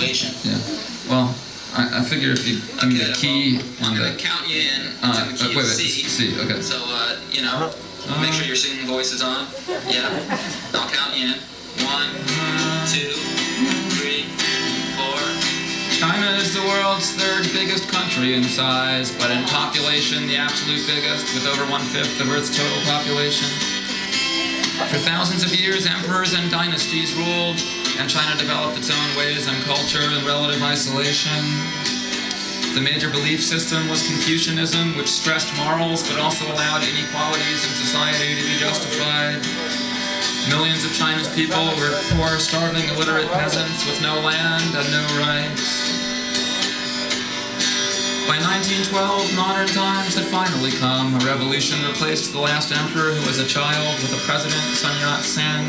population. Yeah. Well, I figure if you give me the key I'm going to count you in. And the key is C. C. Okay. So, you know, make sure your singing voice is on. Yeah. I'll count you in. 1, 2, 3, 4. China is the world's third biggest country in size, but in population the absolute biggest, with over 1/5 of Earth's total population. For thousands of years, emperors and dynasties ruled, and China developed its own ways and culture in relative isolation. The major belief system was Confucianism, which stressed morals but also allowed inequalities in society to be justified. Millions of China's people were poor, starving, illiterate peasants with no land and no rights. By 1912, modern times had finally come. A revolution replaced the last emperor, who was a child, with a president, Sun Yat-sen.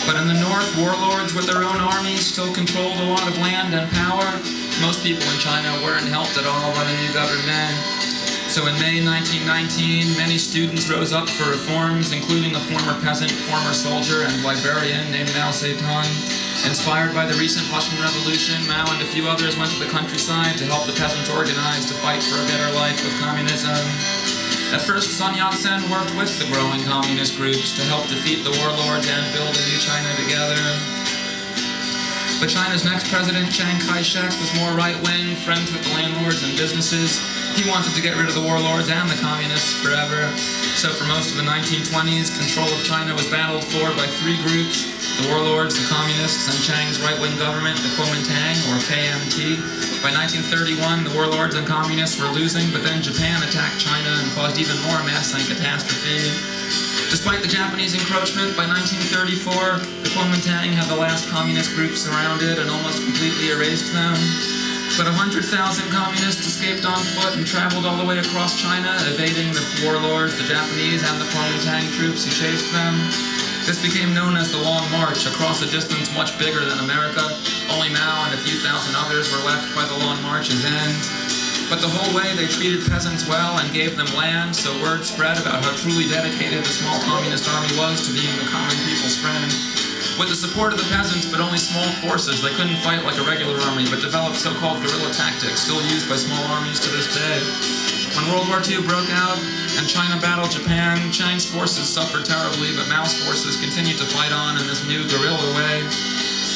But in the north, warlords with their own armies still controlled a lot of land and power. Most people in China weren't helped at all by the new government. So in May 1919, many students rose up for reforms, including a former peasant, former soldier, and librarian named Mao Zedong. Inspired by the recent Russian Revolution, Mao and a few others went to the countryside to help the peasants organize to fight for a better life with communism. At first, Sun Yat-sen worked with the growing communist groups to help defeat the warlords and build a new China together. But China's next president, Chiang Kai-shek, was more right-wing, friends with the landlords and businesses. He wanted to get rid of the warlords and the communists forever. So for most of the 1920s, control of China was battled for by three groups: the warlords, the communists, and Chiang's right-wing government, the Kuomintang, or KMT. By 1931, the warlords and communists were losing, but then Japan attacked China and caused even more mess and catastrophe. Despite the Japanese encroachment, by 1934, the Kuomintang had the last communist group surrounded and almost completely erased them. But 100,000 communists escaped on foot and traveled all the way across China, evading the warlords, the Japanese, and the Kuomintang troops who chased them. This became known as the Long March, across a distance much bigger than America. Only Mao and a few thousand others were left by the Long March's end. But the whole way they treated peasants well and gave them land, so word spread about how truly dedicated the small communist army was to being the common people's friend. With the support of the peasants, but only small forces, they couldn't fight like a regular army, but developed so-called guerrilla tactics, still used by small armies to this day. When World War II broke out and China battled Japan, Chiang's forces suffered terribly, but Mao's forces continued to fight on in this new guerrilla way.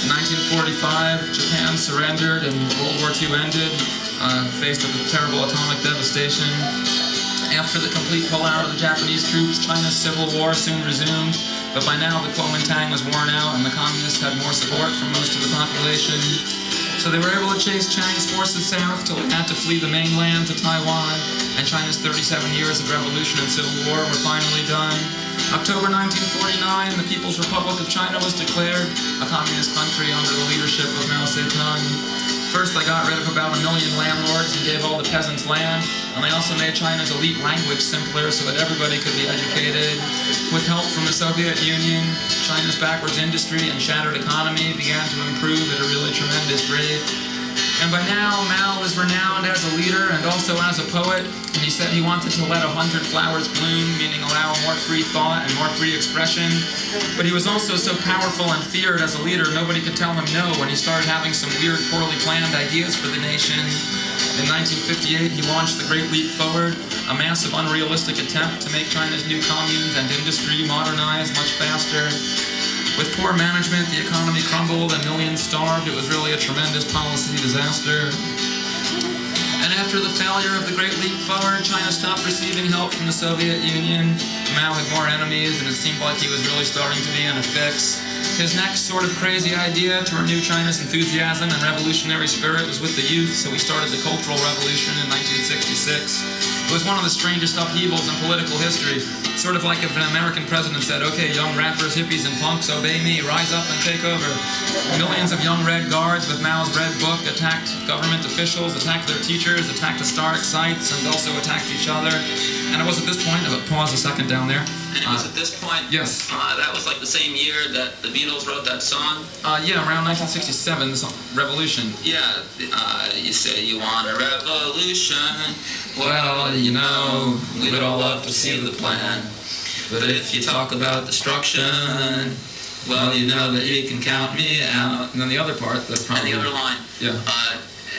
In 1945, Japan surrendered and World War II ended, faced with terrible atomic devastation. After the complete pullout of the Japanese troops, China's civil war soon resumed, but by now the Kuomintang was worn out and the communists had more support from most of the population. So they were able to chase Chiang's forces south till it had to flee the mainland to Taiwan, and China's 37 years of revolution and civil war were finally done. October 1949, the People's Republic of China was declared a communist country under the leadership of Mao Zedong. First, they got rid of about 1 million landlords and gave all the peasants land, and they also made China's elite language simpler so that everybody could be educated. With help from the Soviet Union, China's backwards industry and shattered economy began to improve at a really tremendous rate. And by now, Mao was renowned as a leader and also as a poet, and he said he wanted to let 100 flowers bloom, meaning allow more free thought and more free expression. But he was also so powerful and feared as a leader, nobody could tell him no when he started having some weird, poorly planned ideas for the nation. In 1958, he launched the Great Leap Forward, a massive, unrealistic attempt to make China's new communes and industry modernize much faster. With poor management, the economy crumbled and millions starved. It was really a tremendous policy disaster. And after the failure of the Great Leap Forward, China stopped receiving help from the Soviet Union. Mao had more enemies, and it seemed like he was really starting to be in a fix. His next sort of crazy idea to renew China's enthusiasm and revolutionary spirit was with the youth, so he started the Cultural Revolution in 1966. It was one of the strangest upheavals in political history. Sort of like if an American president said, "Okay, young rappers, hippies, and punks, obey me, rise up and take over." Millions of young Red Guards with Mao's Red Book attacked government officials, attacked their teachers, attacked historic sites, and also attacked each other. And it was at this point, pause a second down there. And it was at this point, yes. That was like the same year that the Beatles wrote that song? Yeah, around 1967, the song, Revolution. Yeah, you say you want a revolution. Well, you know, we'd all love to see the plan. But if you talk about destruction, Well, you know that you can count me out. And then the other part, the And probably, the other line, yeah.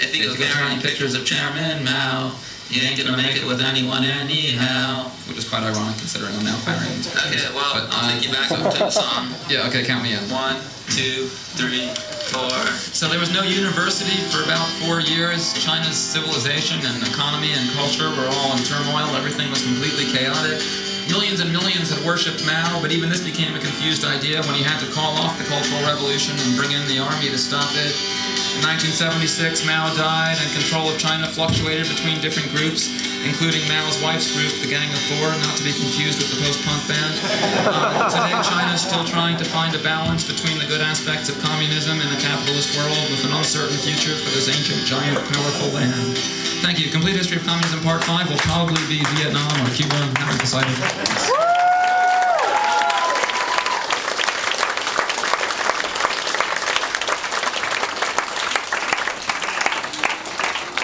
if you go carrying pictures of Chairman Mao, you ain't gonna make it with anyone anyhow. Which is quite ironic considering I'm now carrying these pictures. Okay, well, But, I'll take you back up to the song. Yeah, okay, count me in. 1, 2, 3, 4. So there was no university for about 4 years. China's civilization and economy and culture were all in turmoil. Everything was completely chaotic. Millions and millions had worshipped Mao, but even this became a confused idea when he had to call off the Cultural Revolution and bring in the army to stop it. In 1976, Mao died, and control of China fluctuated between different groups, including Mao's wife's group, the Gang of Four, not to be confused with the post-punk band. Today, China is still trying to find a balance between the good aspects of communism and a capitalist world with an uncertain future for this ancient, giant, powerful land. Thank you. Complete History of Communism Part 5 will probably be Vietnam or Cuba. Never decided.